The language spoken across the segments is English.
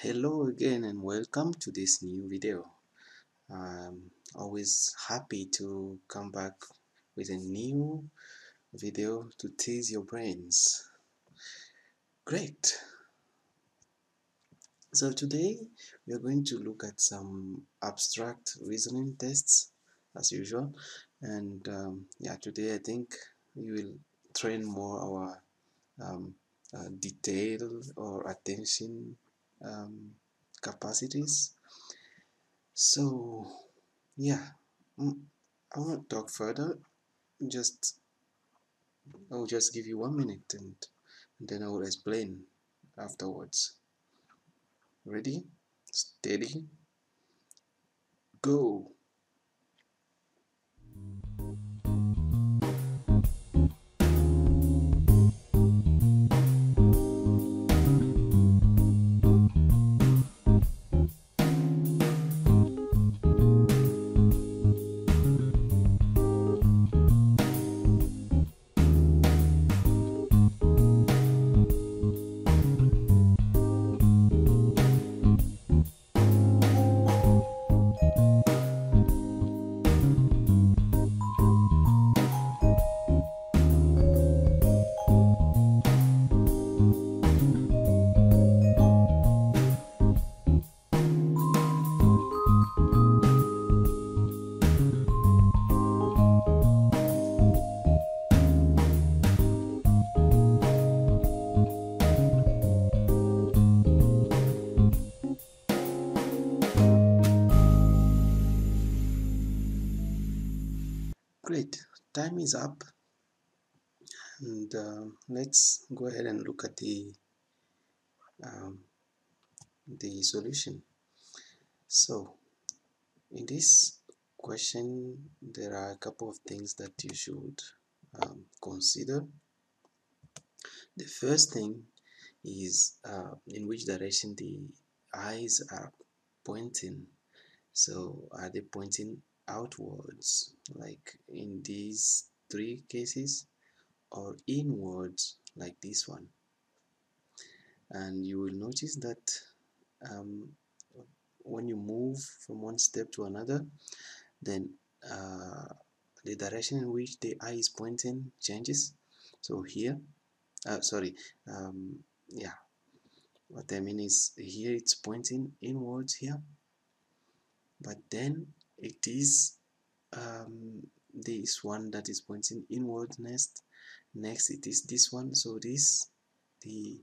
Hello again and welcome to this new video. I'm always happy to come back with a new video to tease your brains. Great! So today we are going to look at some abstract reasoning tests as usual, and today I think we will train more our detail or attention capacities. So yeah, I won't talk further. I'll just give you 1 minute and then I will explain afterwards. Ready? Steady? Go! Great, time is up, and let's go ahead and look at the solution. So in this question there are a couple of things that you should consider. The first thing is in which direction the eyes are pointing. So are they pointing outwards like in these three cases, or inwards like this one? And you will notice that when you move from one step to another, then the direction in which the eye is pointing changes. So here what I mean is here it's pointing inwards here, but then it is this one that is pointing inwards next it is this one. So this the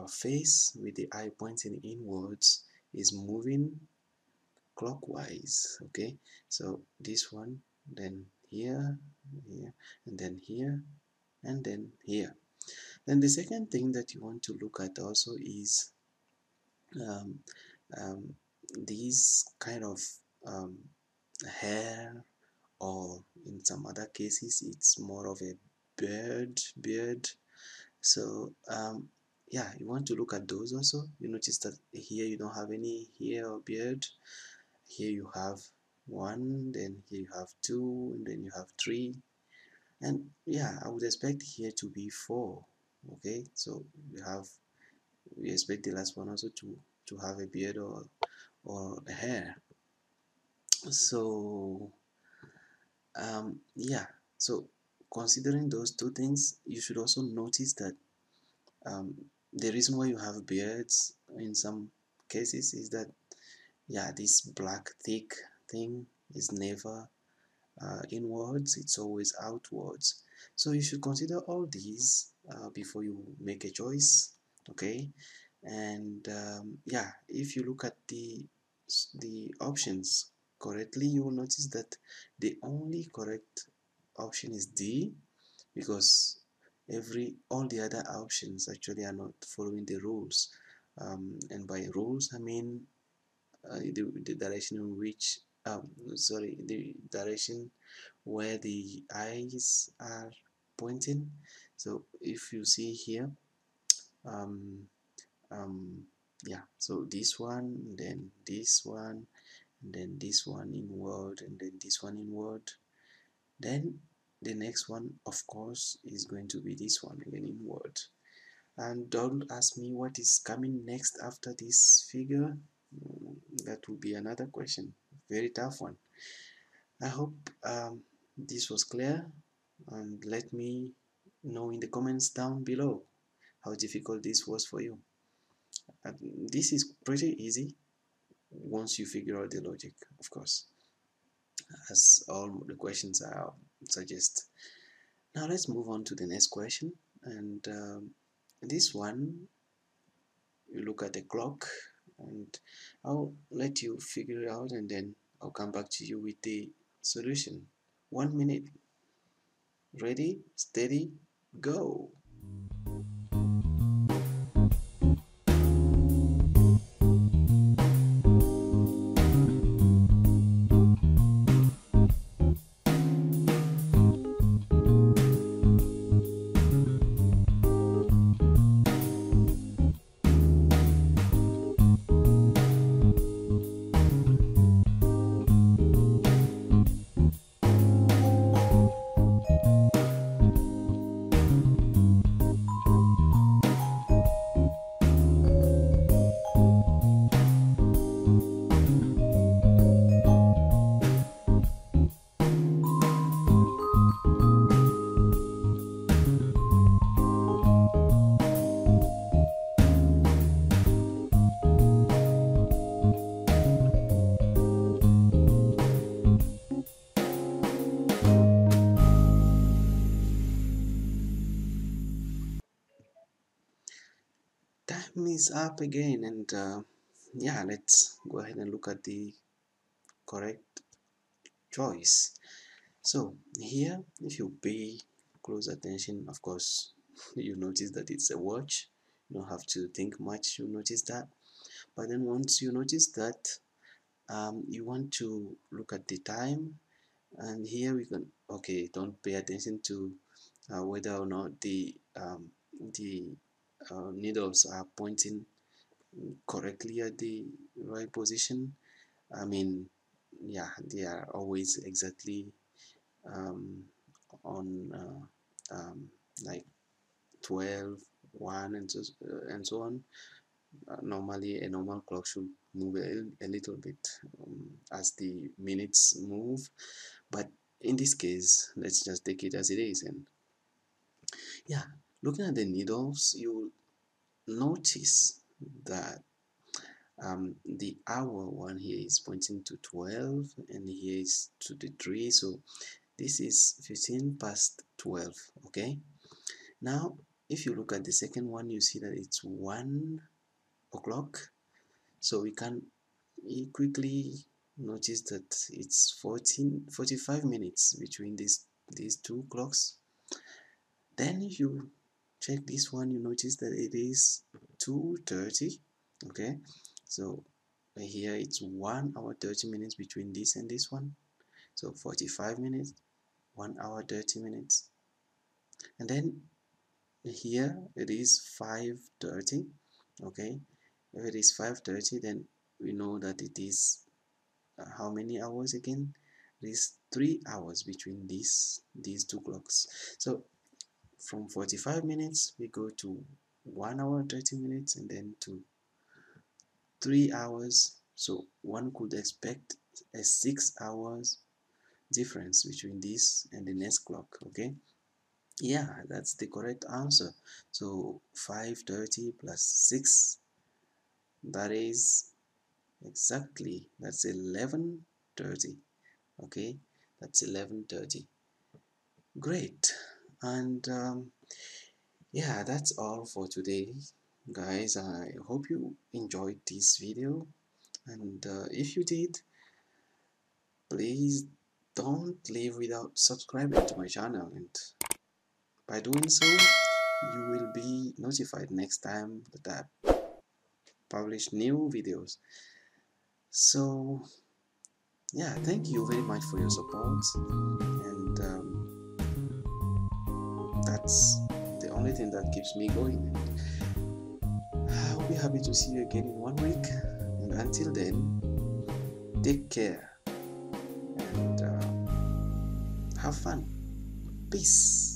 face with the eye pointing inwards is moving clockwise. Okay, so this one, then here, and then here, and then here. Then the second thing that you want to look at also is um, these kind of hair, or in some other cases it's more of a beard. So yeah, you want to look at those also. You notice that here you don't have any hair or beard. Here you have one, then here you have two, and then you have three, and yeah, I would expect here to be four. Okay, so we expect the last one also to have a beard or a hair. So yeah, so considering those two things, you should also notice that the reason why you have beards in some cases is that, yeah, this black thick thing is never inwards, it's always outwards. So you should consider all these before you make a choice. Okay, and yeah, if you look at the options correctly, you will notice that the only correct option is D, because all the other options actually are not following the rules, and by rules I mean the direction in which the direction where the eyes are pointing. So if you see here, um, yeah, so this one, then this one, and then this one inward, and then this one inward, then the next one of course is going to be this one again inward. And don't ask me what is coming next after this figure. That will be another question, very tough one. I hope this was clear, and let me know in the comments down below how difficult this was for you. This is pretty easy once you figure out the logic, of course, as all the questions are suggest. Now let's move on to the next question, and this one, you look at the clock, and I'll let you figure it out, and then I'll come back to you with the solution. 1 minute. Ready, steady, go. Time is up again, and yeah, let's go ahead and look at the correct choice. So here, if you pay close attention, of course, you notice that it's a watch. You don't have to think much, you notice that. But then once you notice that, you want to look at the time, and here we can, okay, don't pay attention to whether or not the needles are pointing correctly at the right position. I mean, yeah, they are always exactly on like 12, 1, and so on. Normally, a normal clock should move a little bit as the minutes move, but in this case, let's just take it as it is. And yeah, looking at the needles, you notice that the hour one here is pointing to 12, and here is to the 3, so this is 15 past 12. Okay, now if you look at the second one, you see that it's 1 o'clock, so we can quickly notice that it's 45 minutes between these two clocks. Then if you check this one, you notice that it is 2:30. Okay, so here it's 1 hour 30 minutes between this and this one, so 45 minutes, 1 hour 30 minutes. And then here it is 5:30. Okay, if it is 5:30, then we know that it is how many hours again? It is 3 hours between these two clocks. So from 45 minutes we go to 1 hour 30 minutes, and then to 3 hours. So one could expect a 6 hours difference between this and the next clock. Okay, yeah, that's the correct answer. So 5:30 plus 6, that is exactly, that's 11:30. Okay, that's 11:30. Great. And yeah, that's all for today, guys. I hope you enjoyed this video, and if you did, please don't leave without subscribing to my channel, and by doing so you will be notified next time that I publish new videos. So yeah, thank you very much for your support, and that's the only thing that keeps me going. I'll be happy to see you again in 1 week, and until then, take care and have fun. Peace.